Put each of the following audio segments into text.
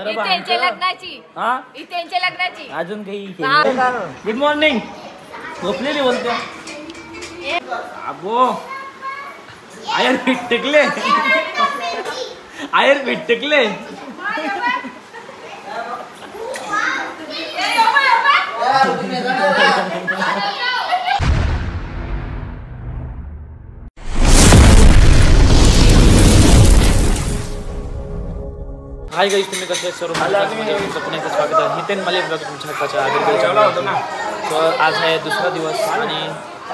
त्यांच्या लग्नाची. हा त्यांच्या लग्नाची अजून काही. Good morning. झोपलेली बोलतो. अबो आयर पिटकले. आयर पिटकले. हाय गाईस, तुम्ही कसे सर्व पुण्याचं स्वागत आहे. हितेन मले ब्लॉग तुमच्या हक्काच्या आगरगडच्या. तर आज आहे दुसरा दिवस आणि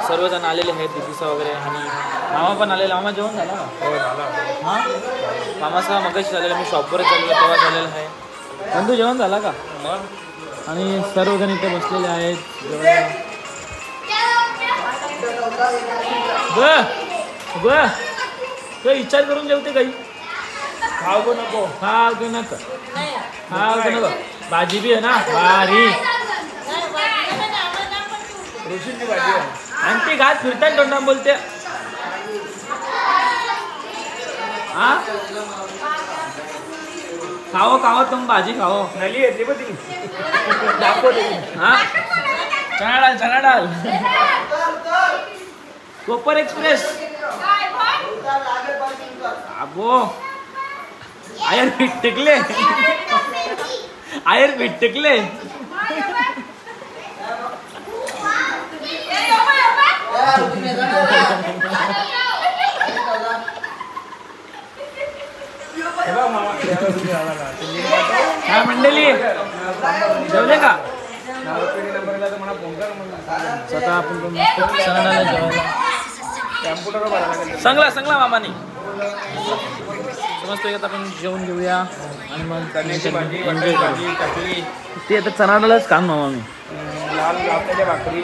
सर्वजण आलेले आहेत, दिदीचा वगैरे, आणि मामा पण आलेला. मामा जेवण झाला का? हो झाला. हां, मामाचा मगाशी झालेला. मी शॉपवरच चाललेला तेव्हा झालेला आहे. बंधू जेवण झाला का? आणि सर्वजण इथे बसलेले आहेत. विचार करून जेवते काही. खाव को नको, खाव को नको, खाव को नको. भाजी भी है ना भारी. ऋषीची भाजी आहे. आणि ती घात फिरतात तोंडा बोलते. हा खाओ खाओ तुम भाजी खाओ. नली येते बघ ती. दाखव दे. हा चना डाल, चना डाल. कोपर एक्सप्रेस. अबो आयर पिटकले. आयर पिटकले. काय मंडळी जेवले का? स्वतः आपण सांगला सांगला मामाने. समजतो की आता आपण जेवण घेऊया आणि मग एन्जॉय करू. ते आता चणाडालाच काम मामा मी लाल भाकरी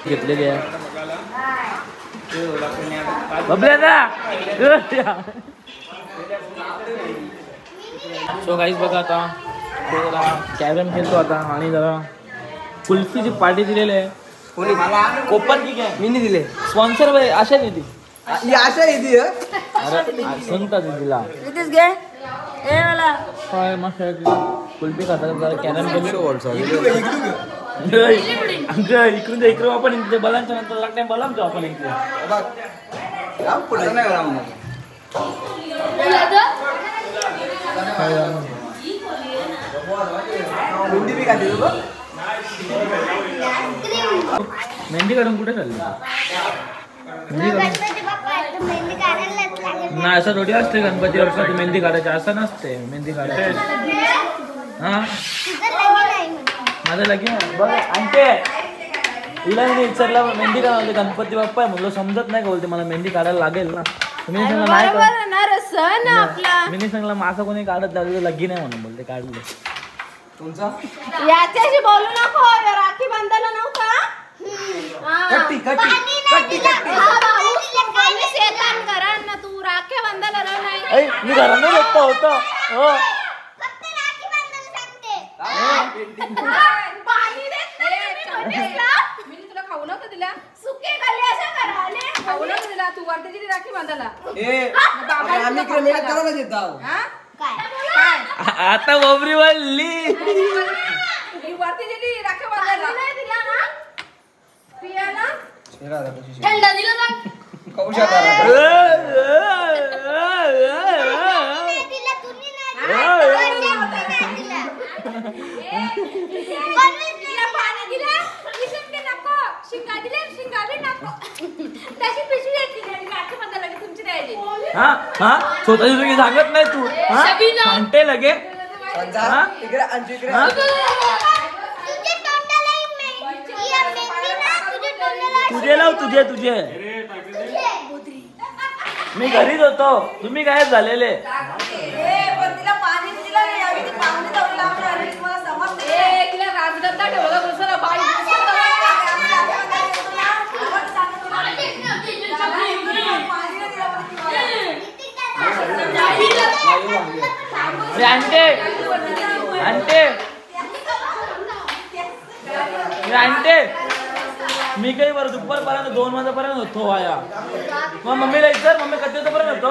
घेतलेली आहे. सो गाईज बघा, आता जरा कॅरम खेळतो आता. आणि जरा कुल्फीची पार्टी दिलेली आहे. कोपर की काय मी नाही दिले. स्पॉन्सर भाई आशा दिली. आशा दिली. अरे सांगता दिला काय मस्त कुल्फी खातात. जरा कॅरम खेळतो. इकडून इकडे आपण इकडे बलांच्या नंतर लागते. बलाम जाऊ आपण इकडे. मेहंदी काढून कुठे चालली? नाही असं थोडी असते गणपती बाप्पा मेहंदी काढायची. असं नसते मेहंदी काढायची. हा माझं लगीन बघ. आणते हिला मी विचारला मेहंदी काढायला. गणपती बाप्पा आहे म्हणलं, समजत नाही का बोलते. मला मेहंदी काढायला लागेल ना. मी सांगला नाही मी सांगला माझं कोणी काढत लागलं लगीन आहे म्हणून बोलते. काढले तुमचा याच्याशी बोलू नको. राखी बांधायला नव्हता. कट्टी कट्टी कट्टी कट्टी करा ना. तू राखी बांधायला नाही. मी घरानं बघतो होतो. हो तुला खाऊ नका दिला. सुके खाली अशा कराले खाऊ नका दिला. तू वरती राखी बांधायला आता बोबरी वाढली. वरती दिली राखी बांधायला नाही दिला ना. पियाला थंड दिलं ना. खाऊ स्वतःची तुम्ही सांगत नाही तू. म्हणते लगे तुझे लाव. तुझे तुझे मी घरीच होतो. तुम्ही काय झालेले. आणते आणते आणते. मी काही बरं दुपारपर्यंत 2 वाजेपर्यंत होतो आया. मग मम्मीला विचार, मम्मी कधी होतो पर्यंत होतो.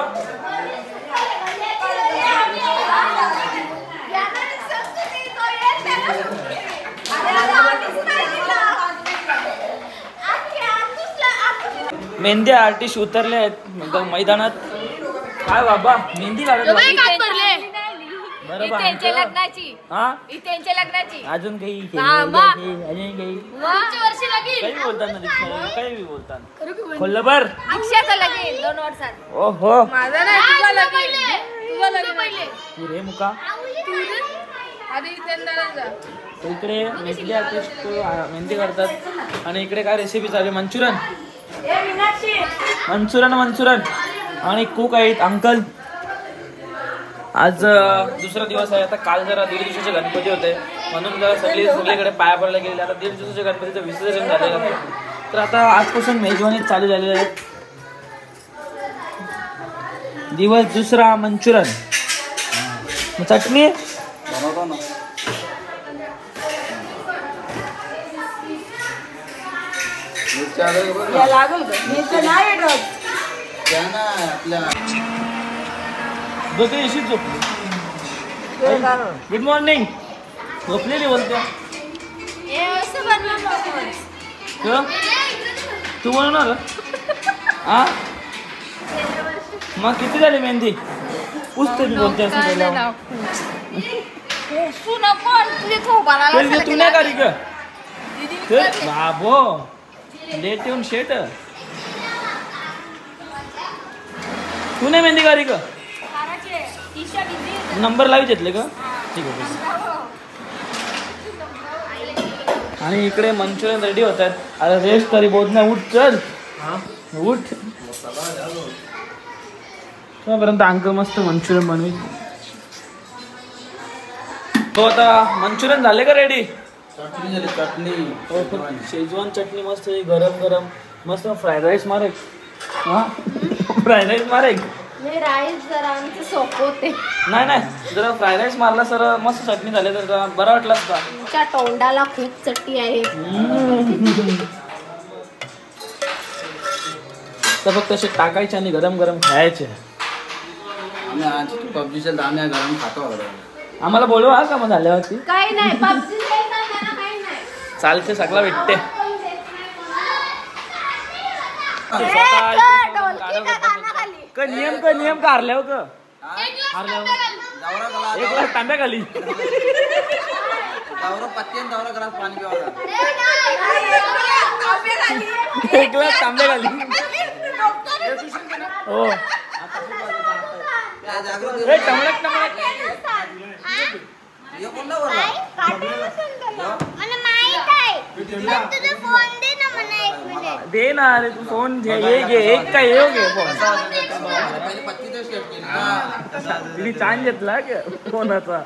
मेहंदी आर्टिस्ट उतरले आहेत मैदानात. काय बाबा मेहंदी काढत बरोबर अजून काही काही बोलतात ना काही बी बोलतात खोल्लं बर ओहो रे मुका इकडे मेहंदी आर्टिस्ट मेहंदी काढतात आणि इकडे काय रेसिपी चालू मंचुरन आणि कुक आहेत अंकल. आज दुसरा दिवस आहे. आता काल जरा 1.5 दिवसाचे गणपती होते म्हणून जरा सगळीकडे पाया पडला गेले. आता 1.5 दिवसाच्या गणपतीचं विसर्जन झालेलं आहे. तर आता आजपासून मेजवानी चालू झालेली आहे. दिवस दुसरा मंचुरन चटणी गुड मॉर्निंग झोपलेली बोलत्या तू बनवणार हा मग किती झाली मेहंदी पुसते मी बोलते असं तू नाही काढी का बाबो लेट येऊन शेट तू नाही मेहंदी काढी का नंबर लावी घेतले का ठीक आहे. आणि इकडे मंचुरियन रेडी होत आहेत. अरे रेस्ट तरी बोध नाही उठ चल उठ पर्यंत अंकल मस्त मंचुरियन बनवी. तो आता मंचुरियन झाले का रेडी चटणी झाली चटणी शेजवान चटणी मस्त गरम गरम मस्त फ्राईड राईस मारे फ्राईड राईस मारे राईस जरा आमचं सोपवते नाही जरा फ्राईड राईस मारला सर मस्त चटणी झाली तर बरं वाटलं असता. तुमच्या तोंडाला खूप चटणी आहे तर फक्त असे टाकायचे आणि गरम गरम खायचे. पबजीच्या दाण्या गरम खातो आम्हाला बोलवा का मग झाल्यावरती काही नाही चालते सगळा भेटते. नियम का हारल्यावर का हारल्यावर 1 ग्लास तांब्या खाली पत्ती दौरा ग्लास पाणी पिवा 1 ग्लास तांब्या खाली हो टमळक दे ना अरे तू फोन घे एक का ये घे फोन तिने छान घेतला फोनाचा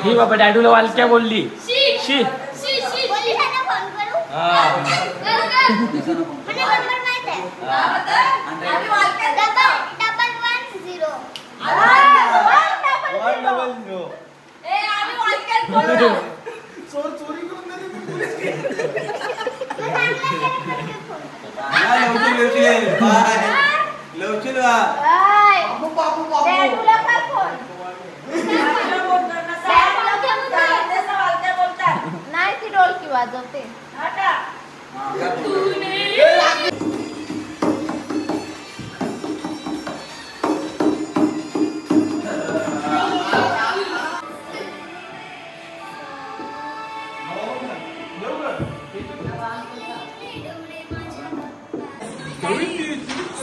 ही बाबा डॅडूला वालक्या बोलली शी नाही ती ढोलकी वाजवते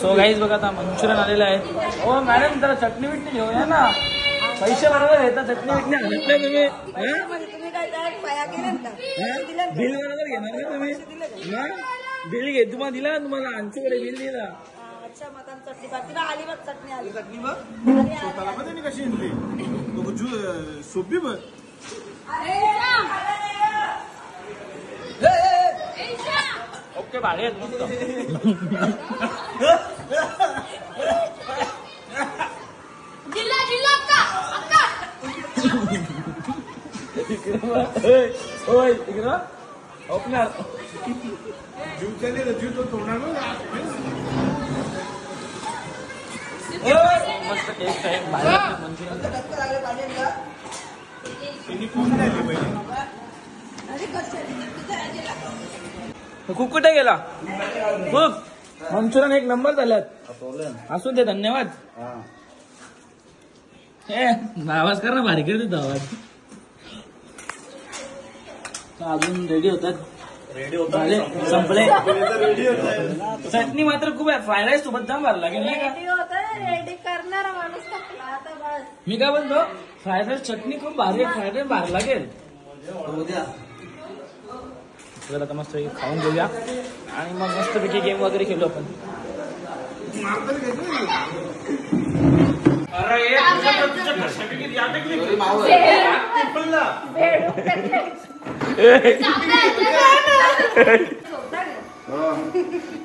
सो गाईज बघा आता मंचुरियन आलेलं आहे. हो मॅडम जरा चटणी बिटणी घेऊया ना पैसे बरोबर येतात चटणी बिटणी आणत नाही तुम्ही बिल बरोबर घेणार ना तुम्ही बिल घे तुम्हाला दिला तुम्हाला आमच्याकडे बिल दिला सोपी बघ ओके भारी आहेत मस्त ओपनर जीव चले जीव तो तोडणार मस्त टेस्ट आहे मंचुरियन खूप कुठे गेला खूप मंचुरियन एक नंबर झाल्यात असून दे धन्यवाद आवाज कर ना भारी कर देतो आवाज अजून रेडी होतात संपले चटणी मात्र खूप आहे फ्राईड राईस सोबत जाम भारी लागेल नाही का रेडी करणारा माणूस मी काय बोलतो फ्राईड राईस चटणी खूप भारी आहे फ्राईड राईस भारी लागेल आता मस्त खाऊन घेऊया आणि मग मस्तपैकी गेम वगैरे खेळू आपण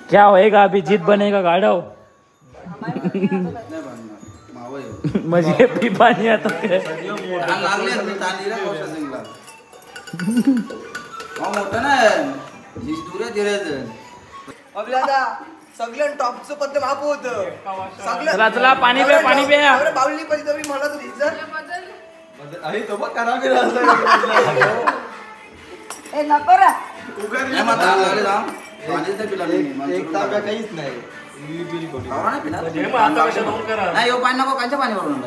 क्या होएगा अभी जीत बनेगा गाढव म्हणजे पी पाणी आता मोठं ना आपल्याला सगळ्यां टॉपचं पद्ध माप होत चला चला पाणी पे बावली पण तरी म्हणत होती अरे तो बघ करा नको रा एक ताब्या काहीच नाही नाही पाणी नको कांच्या पाणी भरून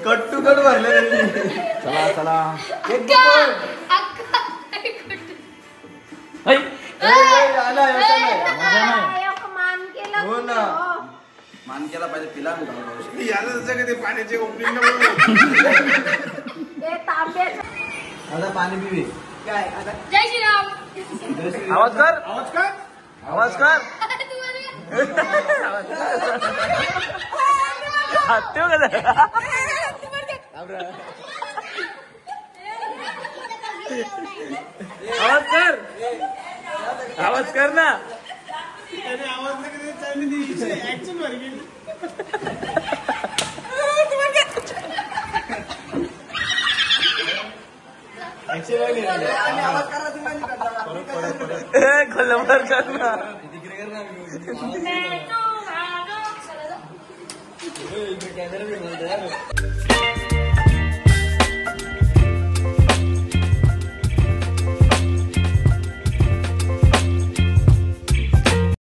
कट टू कट भरले चला चला हो ना मान केला पाहिजे पिला पाण्याचे ओपनिंग आता पाणी पिवे जय श्रीराम आवाज कर आवाज कर आवाज कर ना खोलवर कर ना कॅमेरा